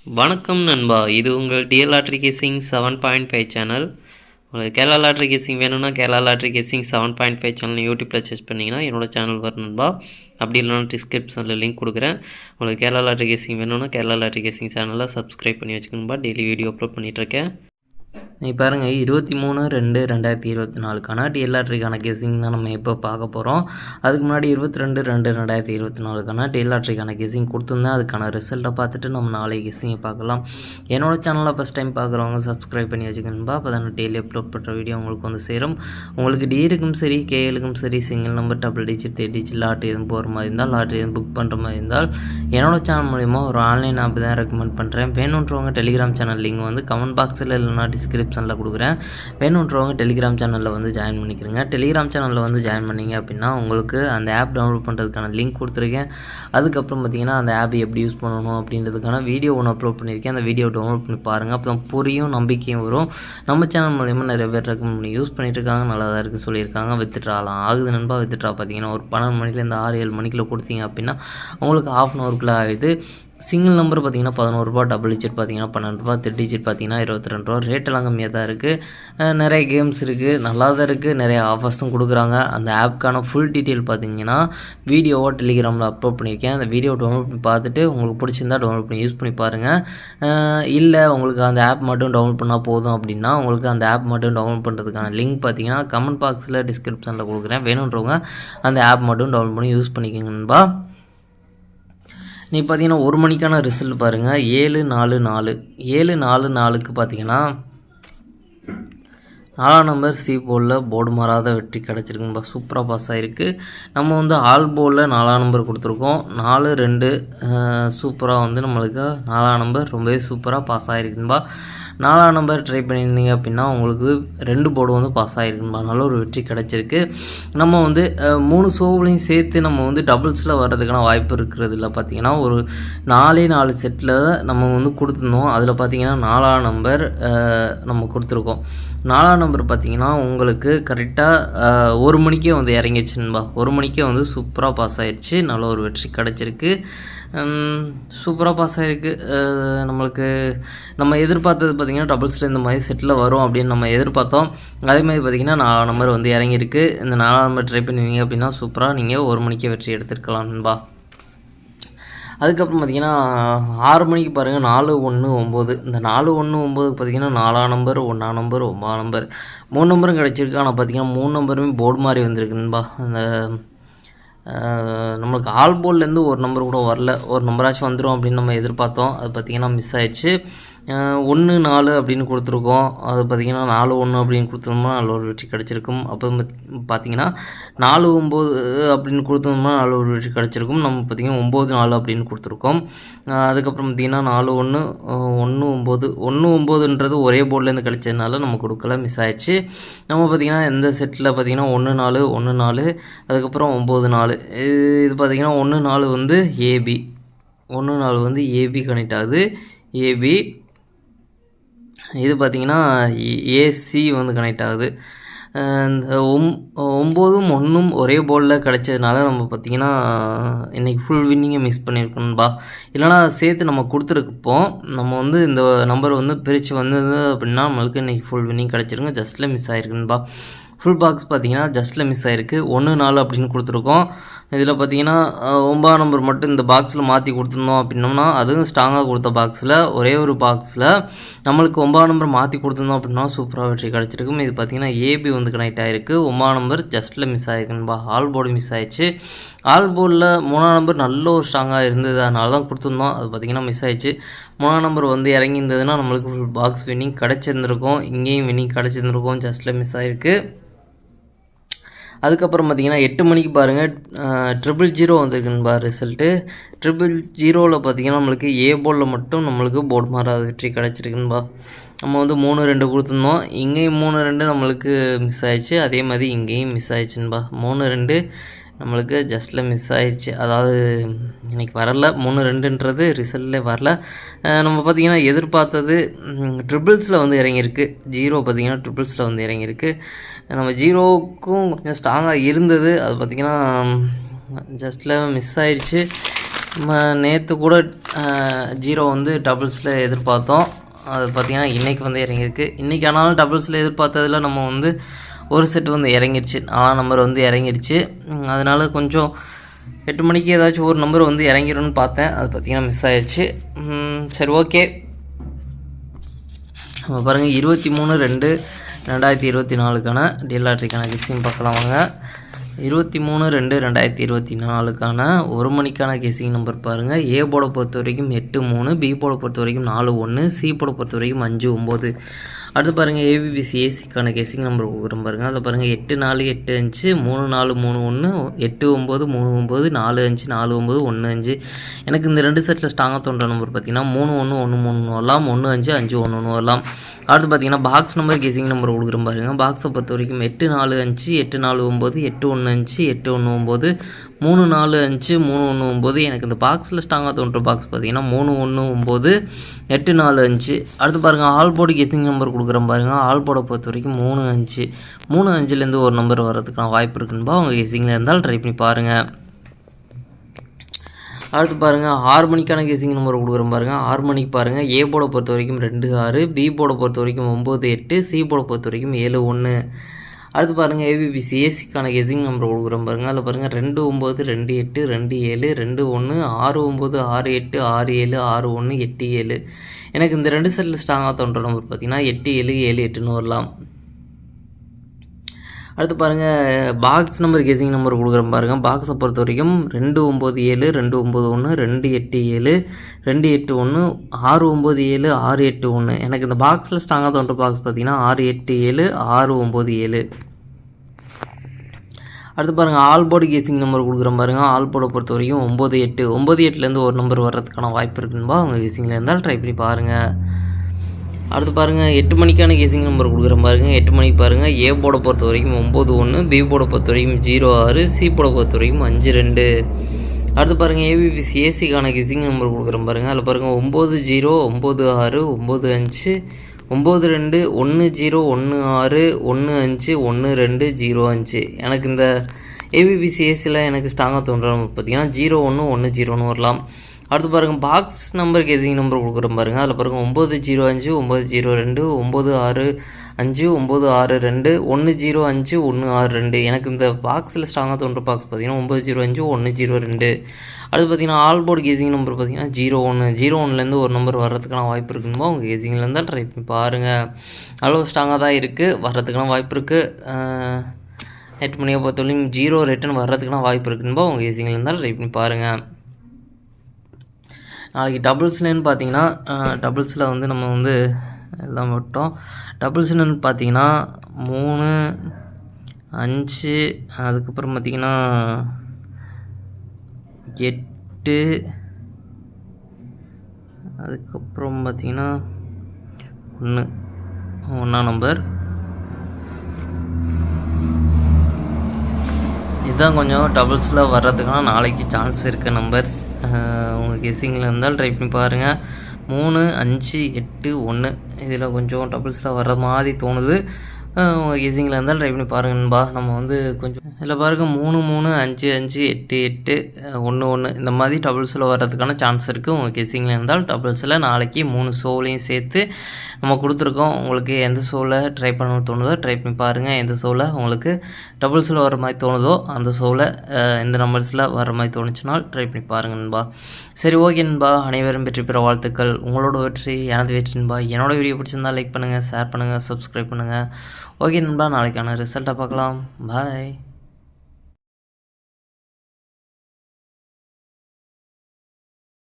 வணக்கம் நண்பா, இது உங்கள் டிஎல் லாட்ரி கேசிங் 7.5 சேனல். உங்களுக்கு கேரளா லாட்ரி கேசிங் வேணும்னா கேரளா லாட்ரி கேசிங் 7.5 சேனல் யூடியூப்பில் சர்ச் பண்ணிங்கன்னா என்னோட சேனல் வரும் நண்பா. அப்படி இல்லைனா டிஸ்கிரிப்ஷனில் லிங்க் கொடுக்குறேன். உங்களுக்கு கேரளா லாட்ரி கேசிங் வேணும்னா கேரளா லாட்ரி கேசிங் சேனலில் சப்ஸ்கிரைப் பண்ணி வச்சுக்கணும்பா. டெய்லி வீடியோ அப்லோட் பண்ணிகிட்ருக்கேன். நீ பாருங்கள், 23/2/2024 டிஎல்ஆர்ட்ரிக்கான கெஸிங் தான் நம்ம இப்போ பார்க்க போகிறோம். அதுக்கு முன்னாடி 22/2/2024 டிஎல்ஆர்ட்ரிக்கான கெஸிங் கொடுத்துருந்தேன். அதுக்கான ரிசல்ட்டை பார்த்துட்டு நம்ம நாளை கெஸிங்கை பார்க்கலாம். என்னோட சேனலில் ஃபஸ்ட் டைம் பார்க்குறவங்க சப்ஸ்கிரைப் பண்ணி வச்சுக்கணும்பா. அப்போ தான் டெய்லி அப்லோட் பண்ணுற வீடியோ உங்களுக்கு வந்து சேரும். உங்களுக்கு டிஏருக்கும் சரி கேஎலுக்கும் சரி single number double digit 3 digit lottery எதுவும் போகிற மாதிரி இருந்தால், லாட்ரி எதுவும் புக் பண்ணுற மாதிரி இருந்தால் என்னோட சேனல் மூலிமா ஒரு ஆன்லைன் ஆப் தான் ரெக்கமெண்ட் பண்ணுறேன். வேணுன்றவங்க டெலிகிராம் சேனல் லிங்க் வந்து கமெண்ட் பாக்ஸில் இல்லைனா டிஸ்கிரிப்ஷனில் கொடுக்குறேன். வேணுன்றவங்க டெலிகிராம் சேனலில் வந்து ஜாயின் பண்ணிக்கிறேங்க. டெலிகிராம் சேனலில் வந்து ஜாயின் பண்ணிங்க அப்படின்னா உங்களுக்கு அந்த ஆப் டவுன்லோட் பண்ணுறதுக்கான லிங்க் கொடுத்துருக்கேன். அதுக்கப்புறம் பார்த்திங்கன்னா அந்த ஆப் எப்படி யூஸ் பண்ணணும் அப்படின்றதுக்கான வீடியோ ஒன்று அப்லோட் பண்ணியிருக்கேன். அந்த வீடியோ டவுன்லோட் பண்ணி பாருங்கள். அப்போ தான் புரியும், நம்பிக்கையும் வரும். நம்ம சேனல் மூலிமா நிறைய பேர் ரெக்கமெண்ட் பண்ணி யூஸ் பண்ணிட்டு இருக்காங்க, நல்லா தான் இருக்குது சொல்லியிருக்காங்க. வித்துட்ராலாம் ஆகுது நண்பா. வித்துட்ரா பார்த்திங்கன்னா ஒரு 12 மணிலேருந்து 6-7 மணிக்குள்ளே கொடுத்தீங்க அப்படின்னா உங்களுக்கு ½ அன் ஹவருக்குள்ளே ஆகிடுது. சிங்கிள் நம்பர் பார்த்திங்கன்னா ₹11, டபுள் டிஜிட் பார்த்திங்கன்னா ₹12, 3 டிஜிட் பார்த்திங்கன்னா ₹22. ரேட்டெல்லாம் கம்மியாக தான் இருக்குது. நிறைய கேம்ஸ் இருக்குது, நல்லா தான் இருக்குது. நிறைய ஆஃபர்ஸும் கொடுக்குறாங்க. அந்த ஆப்க்கான ஃபுல் டீட்டெயில் பார்த்திங்கன்னா வீடியோவோ டெலிகிராமில் அப்லோட் பண்ணியிருக்கேன். அந்த வீடியோ டவுன்லோட் பண்ணி பார்த்துட்டு உங்களுக்கு பிடிச்சிருந்தா டவுன்லோட் பண்ணி யூஸ் பண்ணி பாருங்கள். இல்லை உங்களுக்கு அந்த ஆப் மட்டும் டவுன்லோட் பண்ணால் போதும் அப்படின்னா உங்களுக்கு அந்த ஆப் மட்டும் டவுன்லோட் பண்ணுறதுக்கான லிங்க் பார்த்திங்கன்னா கமெண்ட் பாக்ஸில் டிஸ்கிரிப்ஷனில் கொடுக்குறேன். வேணுன்றவங்க அந்த ஆப் மட்டும் டவுன்லோட் பண்ணி யூஸ் பண்ணிக்கோங்க நண்பா. நீ பார்த்தீங்கன்னா 1 மணிக்கான ரிசல்ட் பாருங்கள். 7-4-4 பார்த்தீங்கன்னா 4ஆம் நம்பர் சி போர்டில் போர்டு மாறாத வெற்றி கிடச்சிருக்குன்பா. சூப்பராக பாஸ் ஆகிருக்கு. நம்ம வந்து ஆல் போர்டில் 4ஆம் நம்பர் கொடுத்துருக்கோம். 4-2 சூப்பராக வந்து நம்மளுக்கு 4ஆம் நம்பர் ரொம்பவே சூப்பராக பாஸ் ஆகிருக்குன்பா. 4ஆம் நம்பர் ட்ரை பண்ணியிருந்தீங்க அப்படின்னா உங்களுக்கு 2 போர்டு வந்து பாஸ் ஆகிருக்குன்பா. நல்ல ஒரு வெற்றி கிடச்சிருக்கு. நம்ம வந்து 3 ஷோவிலையும் சேர்த்து நம்ம வந்து டபுள்ஸில் வர்றதுக்கான வாய்ப்பு இருக்கிறது இல்லை. பார்த்திங்கன்னா ஒரு 4 செட்டில் நம்ம வந்து கொடுத்துருந்தோம். அதில் பார்த்திங்கன்னா 4ஆம் நம்பர் நம்ம கொடுத்துருக்கோம். 4ஆம் நம்பர் பார்த்திங்கன்னா உங்களுக்கு கரெக்டாக 1 மணிக்கே வந்து இறங்கிடுச்சுன்பா. 1 மணிக்கே வந்து சூப்பராக பாஸ் ஆகிடுச்சு. நல்ல ஒரு வெற்றி கிடச்சிருக்கு. சூப்பராக பாஸ் ஆகிருக்கு. நம்மளுக்கு நம்ம எதிர்பார்த்தது பார்த்திங்கன்னா டபுள்ஸில் இந்த மாதிரி செட்டில் வரும் அப்படின்னு நம்ம எதிர்பார்த்தோம். அதே மாதிரி பார்த்திங்கன்னா 4ஆம் நம்பர் வந்து இறங்கியிருக்கு. இந்த 4ஆம் நம்பர் ட்ரை பண்ணிங்க அப்படின்னா சூப்பராக நீங்கள் 1 மணிக்கே வெற்றி எடுத்துருக்கலாம்பா. அதுக்கப்புறம் பார்த்திங்கன்னா 6 மணிக்கு பாருங்கள் 4-1-9. இந்த 4-1-9 பார்த்திங்கன்னா 4ஆம் நம்பர் 1ஆம் நம்பர் 9ஆம் நம்பர் 3 நம்பரும் கிடச்சிருக்கு. ஆனால் பார்த்திங்கன்னா 3 நம்பருமே போர்டு மாதிரி வந்திருக்குன்பா. அந்த நம்மளுக்கு ஆல் போர்ட்லேருந்து ஒரு நம்பர் கூட வரல. ஒரு நம்பராச்சும் வந்துடும் அப்படின்னு நம்ம எதிர்பார்த்தோம். அது பார்த்திங்கன்னா மிஸ் ஆயிடுச்சு. 1-4 அப்படின்னு கொடுத்துருக்கோம். அது பார்த்திங்கன்னா 4-1 அப்படின்னு கொடுத்தோம்னா நல்ல ஒரு வெற்றி கிடச்சிருக்கும். அப்போ பார்த்திங்கன்னா 4-9 அப்படின்னு கொடுத்தோம்னா நல்ல ஒரு வெற்றி கிடச்சிருக்கும். நம்ம பார்த்திங்கன்னா 9-4 அப்படின்னு கொடுத்துருக்கோம். அதுக்கப்புறம் பார்த்திங்கன்னா 4-1 1-9 1-9ன்றது ஒரே போர்ட்லேருந்து கிடச்சதுனால நம்ம கொடுக்கல, மிஸ் ஆயிடுச்சு. நம்ம பார்த்திங்கன்னா எந்த செட்டில் பார்த்திங்கன்னா 1-4 1-4 அதுக்கப்புறம் 9-4 இது பார்த்திங்கன்னா 1-4 வந்து ஏபி 1-4 வந்து ஏபி கனெக்ட் ஆகுது. ஏபி இது பார்த்திங்கன்னா ஏசி வந்து கனெக்ட் ஆகுது. இந்த 9ம் 1ம் ஒரே போர்டில் கிடச்சதுனால நம்ம பார்த்திங்கன்னா இன்றைக்கி ஃபுல் வின்னிங்கை மிஸ் பண்ணியிருக்கணும்பா. இல்லைனா சேர்த்து நம்ம கொடுத்துருப்போம். நம்ம வந்து இந்த நம்பர் வந்து பிரித்து வந்தது அப்படின்னா நம்மளுக்கு இன்றைக்கி ஃபுல் வின்னிங் கிடச்சிருங்க. ஜஸ்ட்டில் மிஸ் ஆகிருக்குன்பா. ஃபுல் பாக்ஸ் பார்த்திங்கன்னா ஜஸ்ட்டில் மிஸ் ஆகிருக்கு. 1-4 அப்படின்னு கொடுத்துருக்கோம். இதில் பார்த்திங்கன்னா 9ஆம் நம்பர் மட்டும் இந்த பாக்ஸில் மாற்றி கொடுத்துருந்தோம் அப்படின்னோம்னா அதுவும் ஸ்ட்ராங்காக கொடுத்த பாக்ஸில் ஒரே ஒரு பாக்ஸில் நம்மளுக்கு 9ஆம் நம்பர் மாற்றி கொடுத்துருந்தோம் அப்படின்னா சூப்பராக வெற்றி கிடச்சிருக்கும். இது பார்த்திங்கன்னா ஏபி வந்து கனெக்ட் ஆகிருக்கு. 9ஆம் நம்பர் ஜஸ்ட்டில் மிஸ் ஆகிருக்குன்பா. ஆல் போர்டு மிஸ் ஆகிடுச்சு. ஆல் போர்டில் 3ஆம் நம்பர் நல்ல ஒரு ஸ்ட்ராங்காக இருந்தது, அதனால தான் கொடுத்துருந்தோம். அது பார்த்திங்கன்னா மிஸ் ஆகிடுச்சு. 3ஆம் நம்பர் வந்து இறங்கியிருந்ததுன்னா நம்மளுக்கு ஃபுல் பாக்ஸ் வின்னிங் கிடச்சிருந்துருக்கும். இங்கேயும் வின்னிங் கிடச்சிருந்துருக்கும். ஜஸ்ட்டில் மிஸ் ஆகிருக்கு. அதுக்கப்புறம் பார்த்திங்கன்னா 8 மணிக்கு பாருங்கள் 000 வந்திருக்குன்பா ரிசல்ட்டு. 000 பார்த்திங்கன்னா நம்மளுக்கு ஏ போர்டில் மட்டும் நம்மளுக்கு போர்டு மாறாத வெற்றி கிடச்சிருக்குன்பா. நம்ம வந்து 3-2 கொடுத்துருந்தோம். இங்கேயும் 3-2 நம்மளுக்கு மிஸ் ஆயிடுச்சு. அதே மாதிரி இங்கேயும் மிஸ் ஆயிடுச்சுன்பா. 3-2 நம்மளுக்கு ஜஸ்ட்டில் மிஸ் ஆயிடுச்சு. அதாவது இன்றைக்கி வரல. 3-2ன்றது ரிசல்ட்லேயே வரல. நம்ம பார்த்திங்கன்னா எதிர்பார்த்தது ட்ரிபிள்ஸில் வந்து இறங்கியிருக்கு. 0 பார்த்திங்கன்னா ட்ரிபிள்ஸில் வந்து இறங்கியிருக்கு. நம்ம 0க்கும் கொஞ்சம் ஸ்ட்ராங்காக இருந்தது. அது பார்த்திங்கன்னா ஜஸ்ட்டில் மிஸ் ஆயிடுச்சு. நம்ம நேற்று கூட 0 வந்து டபுள்ஸில் எதிர்பார்த்தோம். அது பார்த்திங்கன்னா இன்றைக்கி வந்து இறங்கியிருக்கு. இன்றைக்கி ஆனாலும் டபுள்ஸில் எதிர்பார்த்ததில் நம்ம வந்து ஒரு செட் வந்து இறங்கிடுச்சு, 4 நம்பர் வந்து இறங்கிடுச்சு. அதனால் கொஞ்சம் 8 மணிக்கு ஏதாச்சும் ஒரு நம்பர் வந்து இறங்கிடும்னு பார்த்தேன். அது பார்த்திங்கன்னா மிஸ் ஆயிடுச்சு. சரி, ஓகே. நம்ம பாருங்கள் 23/2/2024க்கான டிஎல்ஆர்டிக்கான கெஸ்ஸிங் பார்க்கலாம் வாங்க. 23/2/2024க்கான 1 மணிக்கான கெஸ்ஸிங் நம்பர் பாருங்கள். ஏ போர்டை பொறுத்த வரைக்கும் 8-3, பி போர்டை பொறுத்த வரைக்கும் 4-1, சி போர்டை பொறுத்த வரைக்கும் 5-9. அடுத்து பாருங்கள் ஏபிபிசி ஏசிக்கான கெஸ்ஸிங் நம்பர் கொடுக்குறோம் பாருங்கள். அதில் பாருங்கள் 8-4-8-5, 3-4-3-1, 8-9-3-9, 4-5 4-9 1-5. எனக்கு இந்த 2 செட்டில் ஸ்ட்ராங்காக தோன்ற நம்பர் பார்த்திங்கன்னா 3-1-1-3 வரலாம், 1-5-5-1 வரலாம். அடுத்து பார்த்திங்கன்னா பாக்ஸ் நம்பர் கெஸ்ஸிங் நம்பர் கொடுக்குறோம் பாருங்கள். பாக்ஸை பொறுத்த வரைக்கும் 8-4-5, 8-4-9, 8-1-5, 8-1-9, 3-4-5, 3-1-9. எனக்கு இந்த பாக்ஸில் ஸ்ட்ராங்காக தோன்ற பாக்ஸ் பார்த்திங்கன்னா 3-1-9, 8-4-5. அடுத்து பாருங்கள் ஆல் போர்டு கெஸ்ஸிங் நம்பர் கொடுக்குறோம் பாருங்கள். ஆல் போர்டை பொறுத்த வரைக்கும் 3-5, 3-5லேருந்து ஒரு நம்பர் வர்றதுக்கான வாய்ப்பு இருக்குன்பா. அவங்க கெஸ்ஸிங்கில் இருந்தால் ட்ரை பண்ணி பாருங்கள். அடுத்து பாருங்கள் 6 மணிக்கான கெஸ்ஸிங் நம்பர் கொடுக்குறோம் பாருங்கள். 6 மணிக்கு பாருங்கள். ஏ போர்டை பொறுத்த வரைக்கும் 2-6, பி போர்டை பொறுத்த வரைக்கும் 9-8, சி போர்டை பொறுத்த வரைக்கும் 7-1. அடுத்து பாருங்கள் ஏபிபிசி ஏசிக்கான கெஸ்ஸிங் நம்பர் கொடுக்குறோம் பாருங்கள். அதில் பாருங்கள் 2-9, 2-8, 2-7, 2-1, 6-9, 6-8, 6-7, 6-1, 8-7. எனக்கு இந்த 2 செட்டில் ஸ்ட்ராங்காக தோன்ற நம்பர் பார்த்திங்கன்னா 8-7, 7-8ன்னு வரலாம். அடுத்து பாருங்கள் பாக்ஸ் நம்பர் கெஸ்ஸிங் நம்பர் கொடுக்குறோம் பாருங்கள். பாக்ஸை பொறுத்த வரைக்கும் 2-9-7, 2-9-1, 2-8-7, 2-8-1, 6-9-7, 6-8-1. எனக்கு இந்த பாக்ஸில் ஸ்ட்ராங்காக தோன்ற பாக்ஸ் பார்த்திங்கன்னா 6-8-7, 6-9-7. அடுத்து பாருங்கள் ஆல் போர்டு கெஸ்ஸிங் நம்பர் கொடுக்குறோம் பாருங்கள். ஆல் போர்டை பொறுத்த வரைக்கும் 9-8, 9-8லேருந்து ஒரு நம்பர் வர்றதுக்கான வாய்ப்பு இருக்குன்பா. அவங்க கெஸ்ஸிங்கில் இருந்தால் ட்ரை பண்ணி பாருங்கள். அடுத்து பாருங்கள் 8 மணிக்கான கெஸ்ஸிங் நம்பர் கொடுக்குறேன் பாருங்கள். 8 மணிக்கு பாருங்கள். ஏ போர்டை பொறுத்த வரைக்கும் 9-1, பி போர்டை பொறுத்த வரைக்கும் 0-6, சி போர்டை பொறுத்த வரைக்கும் 5-2. அடுத்து பாருங்கள் ஏபிபிசி ஏசிக்கான கெஸ்ஸிங் நம்பர் கொடுக்குறேன் பாருங்கள். அதில் பாருங்கள் 9-0, 9-6, 9-5, 9-2, 1-0, 1-6, 1-5, 1-2, 0-5. எனக்கு இந்த ஏபிபிசி ஏசியில் எனக்கு ஸ்ட்ராங்காக தோன்ற நம்பர் பார்த்திங்கன்னா 0-1, 1-0ன்னு வரலாம். அடுத்து பாருங்கள் பாக்ஸ் நம்பர் கெஸ்ஸிங் நம்பர் கொடுக்குறோம் பாருங்கள். அதில் பாருங்கள் 9-0-5, 9-0-2, 9-6-5, 9-6-2, 1-0-5, 1-6-2. எனக்கு இந்த பாக்ஸில் ஸ்ட்ராங்காக தோன்ற பாக்ஸ் பார்த்திங்கன்னா 9-0-5, 1-0-2. அடுத்து பார்த்திங்கன்னா ஆல் போர்டு கெஸ்ஸிங் நம்பர் பார்த்திங்கன்னா 0-1, 0-1லேருந்து ஒரு நம்பர் வர்றதுக்கான வாய்ப்பு இருக்குன்னு உங்கள் கெஸ்ஸிங்கில் இருந்தால் ட்ரை பண்ணி பாருங்கள். அளவு ஸ்ட்ராங்காக தான் இருக்குது, வர்றதுக்கான வாய்ப்பு இருக்குது. 8 மணியை பொறுத்தவரையும் 0 ரிட்டன் வர்றதுக்கான வாய்ப்பு இருக்குன்னு உங்கள் கெஸ்ஸிங்கில் இருந்தால் ட்ரை பண்ணி பாருங்கள். நாளைக்கு டபுள்ஸ்லன்னு பார்த்தீங்கன்னா டபுள்ஸில் வந்து நம்ம வந்து எல்லாம் விட்டோம். டபுள்ஸ்னு பார்த்தீங்கன்னா 3, 5, அதுக்கப்புறம் பார்த்திங்கன்னா 8, அதுக்கப்புறம் பார்த்திங்கன்னா 1 நம்பர். இதுதான் கொஞ்சம் டபுள்ஸில் வர்றதுக்கான நாளைக்கு சான்ஸ் இருக்க நம்பர்ஸ். உங்கள் கெஸ்ஸிங்கில் இருந்தால் ட்ரை பண்ணி பாருங்கள். 3, 5, 8, 1 இதில் கொஞ்சம் டபுள்ஸில் வர்ற மாதிரி தோணுது. உங்கள் கெஸ்ஸிங்கில் இருந்தால் ட்ரை பண்ணி பாருங்கன்பா. நம்ம வந்து கொஞ்சம் இதில் பாருங்கள் 3, 3, 5, 5, 8, 8, 1, 1 இந்த மாதிரி டபுள்ஸில் வர்றதுக்கான சான்ஸ் இருக்குது. உங்கள் கெஸ்ஸிங்கில் இருந்தால் டபுள்ஸில் நாளைக்கு 3 ஷோலையும் சேர்த்து நம்ம கொடுத்துருக்கோம். உங்களுக்கு எந்த ஷோவில் ட்ரை பண்ணணும்னு தோணுதோ ட்ரை பண்ணி பாருங்கள். எந்த ஷோவில் உங்களுக்கு டபுள்ஸில் வர மாதிரி தோணுதோ அந்த ஷோவில் எந்த நம்பர்ஸில் வர மாதிரி தோணுச்சுனால் ட்ரை பண்ணி பாருங்கன்பா. சரி, ஓகே நண்பா. அனைவரும் வெற்றி பெற வாழ்த்துக்கள். உங்களோட வெற்றி எனது வெற்றி நண்பா. என்னோடய வீடியோ பிடிச்சிருந்தால் லைக் பண்ணுங்கள், ஷேர் பண்ணுங்கள், சப்ஸ்கிரைப் பண்ணுங்கள். ஓகே நண்பா, நாளைக்கான ரிசல்ட்டை பார்க்கலாம். பாய்.